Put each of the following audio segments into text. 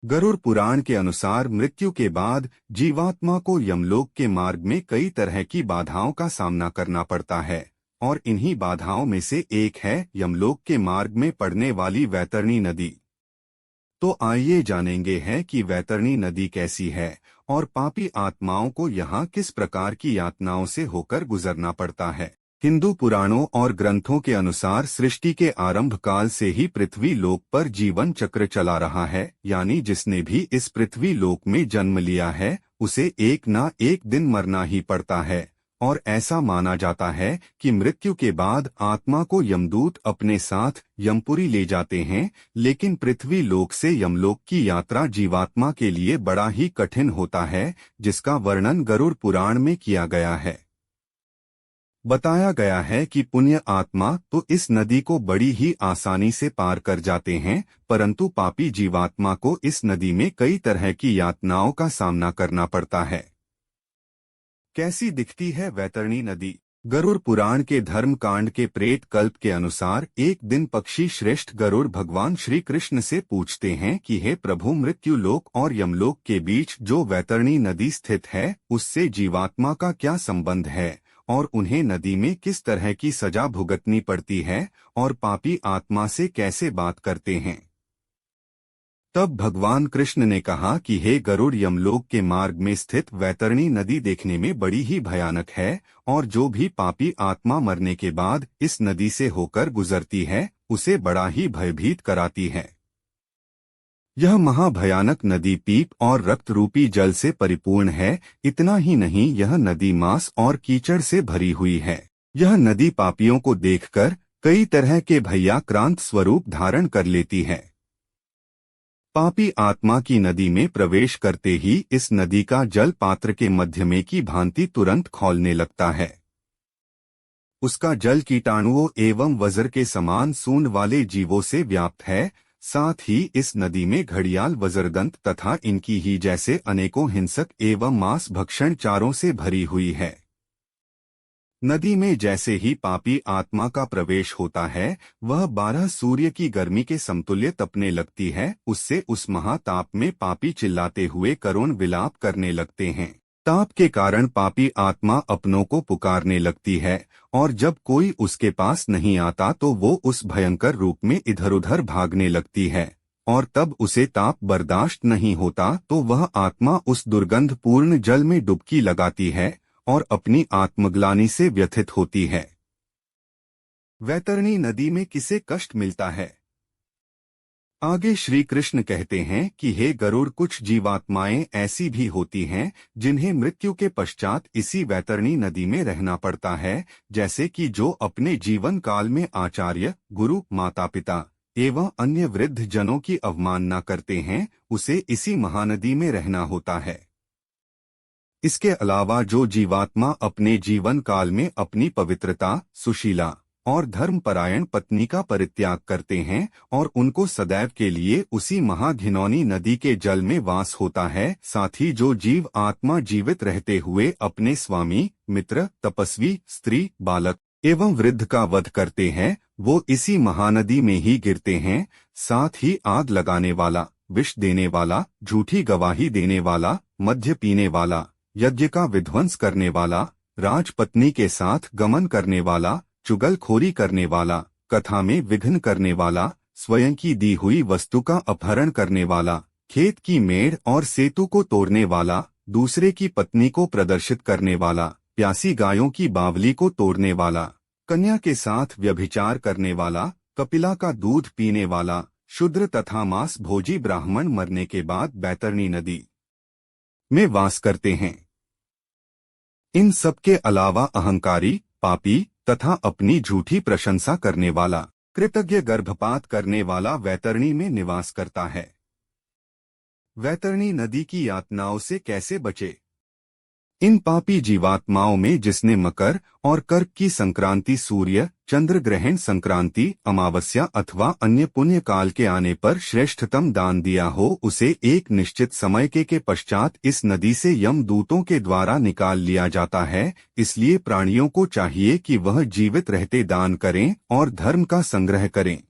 गरुड़ पुराण के अनुसार मृत्यु के बाद जीवात्मा को यमलोक के मार्ग में कई तरह की बाधाओं का सामना करना पड़ता है और इन्हीं बाधाओं में से एक है यमलोक के मार्ग में पड़ने वाली वैतरणी नदी। तो आइए जानेंगे हैं कि वैतरणी नदी कैसी है और पापी आत्माओं को यहाँ किस प्रकार की यातनाओं से होकर गुजरना पड़ता है। हिंदू पुराणों और ग्रंथों के अनुसार सृष्टि के आरंभ काल से ही पृथ्वी लोक पर जीवन चक्र चला रहा है, यानी जिसने भी इस पृथ्वी लोक में जन्म लिया है उसे एक ना एक दिन मरना ही पड़ता है। और ऐसा माना जाता है कि मृत्यु के बाद आत्मा को यमदूत अपने साथ यमपुरी ले जाते हैं, लेकिन पृथ्वी लोक से यमलोक की यात्रा जीवात्मा के लिए बड़ा ही कठिन होता है, जिसका वर्णन गरुड़ पुराण में किया गया है। बताया गया है कि पुण्य आत्मा तो इस नदी को बड़ी ही आसानी से पार कर जाते हैं, परंतु पापी जीवात्मा को इस नदी में कई तरह की यातनाओं का सामना करना पड़ता है। कैसी दिखती है वैतरणी नदी? गरुड़ पुराण के धर्म कांड के प्रेत कल्प के अनुसार एक दिन पक्षी श्रेष्ठ गरुड़ भगवान श्री कृष्ण से पूछते हैं कि हे प्रभु, मृत्यु लोक और यमलोक के बीच जो वैतरणी नदी स्थित है उससे जीवात्मा का क्या संबंध है और उन्हें नदी में किस तरह की सजा भुगतनी पड़ती है और पापी आत्मा से कैसे बात करते हैं। तब भगवान कृष्ण ने कहा कि हे गरुड़, यमलोक के मार्ग में स्थित वैतरणी नदी देखने में बड़ी ही भयानक है और जो भी पापी आत्मा मरने के बाद इस नदी से होकर गुजरती है उसे बड़ा ही भयभीत कराती है। यह महाभयानक नदी पीप और रक्त रूपी जल से परिपूर्ण है। इतना ही नहीं, यह नदी मांस और कीचड़ से भरी हुई है। यह नदी पापियों को देखकर कई तरह के भयाक्रांत स्वरूप धारण कर लेती है। पापी आत्मा की नदी में प्रवेश करते ही इस नदी का जल पात्र के मध्य में की भांति तुरंत खौलने लगता है। उसका जल कीटाणुओं एवं वज्र के समान सूंड वाले जीवों से व्याप्त है। साथ ही इस नदी में घड़ियाल, वज्रदंत तथा इनकी ही जैसे अनेकों हिंसक एवं मांस भक्षण चारों से भरी हुई है। नदी में जैसे ही पापी आत्मा का प्रवेश होता है वह 12 सूर्य की गर्मी के समतुल्य तपने लगती है। उससे उस महाताप में पापी चिल्लाते हुए करुण विलाप करने लगते हैं। ताप के कारण पापी आत्मा अपनों को पुकारने लगती है और जब कोई उसके पास नहीं आता तो वो उस भयंकर रूप में इधर उधर भागने लगती है और तब उसे ताप बर्दाश्त नहीं होता तो वह आत्मा उस दुर्गंधपूर्ण जल में डुबकी लगाती है और अपनी आत्मग्लानि से व्यथित होती है। वैतरणी नदी में किसे कष्ट मिलता है? आगे श्री कृष्ण कहते हैं कि हे गरुड़, कुछ जीवात्माएं ऐसी भी होती हैं जिन्हें मृत्यु के पश्चात इसी वैतरणी नदी में रहना पड़ता है, जैसे कि जो अपने जीवन काल में आचार्य, गुरु, माता पिता एवं अन्य वृद्ध जनों की अवमानना करते हैं, उसे इसी महानदी में रहना होता है। इसके अलावा जो जीवात्मा अपने जीवन काल में अपनी पवित्रता, सुशीला और धर्मपरायण पत्नी का परित्याग करते हैं और उनको सदैव के लिए उसी महाघिनौनी नदी के जल में वास होता है, साथ ही जो जीव आत्मा जीवित रहते हुए अपने स्वामी, मित्र, तपस्वी, स्त्री, बालक एवं वृद्ध का वध करते हैं वो इसी महानदी में ही गिरते हैं। साथ ही आग लगाने वाला, विष देने वाला, झूठी गवाही देने वाला, मद्य पीने वाला, यज्ञ का विध्वंस करने वाला, राजपत्नी के साथ गमन करने वाला, चुगलखोरी करने वाला, कथा में विघ्न करने वाला, स्वयं की दी हुई वस्तु का अपहरण करने वाला, खेत की मेड़ और सेतु को तोड़ने वाला, दूसरे की पत्नी को प्रदर्शित करने वाला, प्यासी गायों की बावली को तोड़ने वाला, कन्या के साथ व्यभिचार करने वाला, कपिला का दूध पीने वाला, शूद्र तथा मांस भोजी ब्राह्मण मरने के बाद वैतरणी नदी में वास करते हैं। इन सब के अलावा अहंकारी, पापी तथा अपनी झूठी प्रशंसा करने वाला, कृतज्ञ गर्भपात करने वाला वैतरणी में निवास करता है। वैतरणी नदी की यातनाओं से कैसे बचे? इन पापी जीवात्माओं में जिसने मकर और कर्क की संक्रांति, सूर्य चंद्र ग्रहण संक्रांति, अमावस्या अथवा अन्य पुण्य काल के आने पर श्रेष्ठतम दान दिया हो, उसे एक निश्चित समय के पश्चात इस नदी से यमदूतों के द्वारा निकाल लिया जाता है। इसलिए प्राणियों को चाहिए कि वह जीवित रहते दान करें और धर्म का संग्रह करें।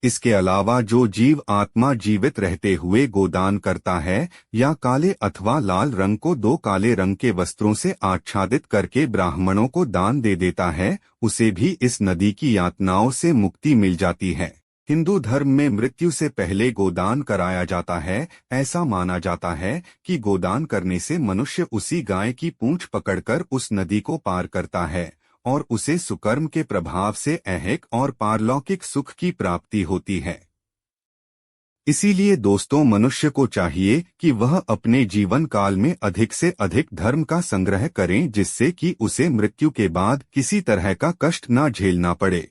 इसके अलावा जो जीव आत्मा जीवित रहते हुए गोदान करता है या काले अथवा लाल रंग को 2 काले रंग के वस्त्रों से आच्छादित करके ब्राह्मणों को दान दे देता है, उसे भी इस नदी की यातनाओं से मुक्ति मिल जाती है। हिंदू धर्म में मृत्यु से पहले गोदान कराया जाता है। ऐसा माना जाता है कि गोदान करने से मनुष्य उसी गाय की पूंछ पकड़कर उस नदी को पार करता है और उसे सुकर्म के प्रभाव से ऐहिक और पारलौकिक सुख की प्राप्ति होती है। इसीलिए दोस्तों, मनुष्य को चाहिए कि वह अपने जीवन काल में अधिक से अधिक धर्म का संग्रह करें, जिससे कि उसे मृत्यु के बाद किसी तरह का कष्ट न झेलना पड़े।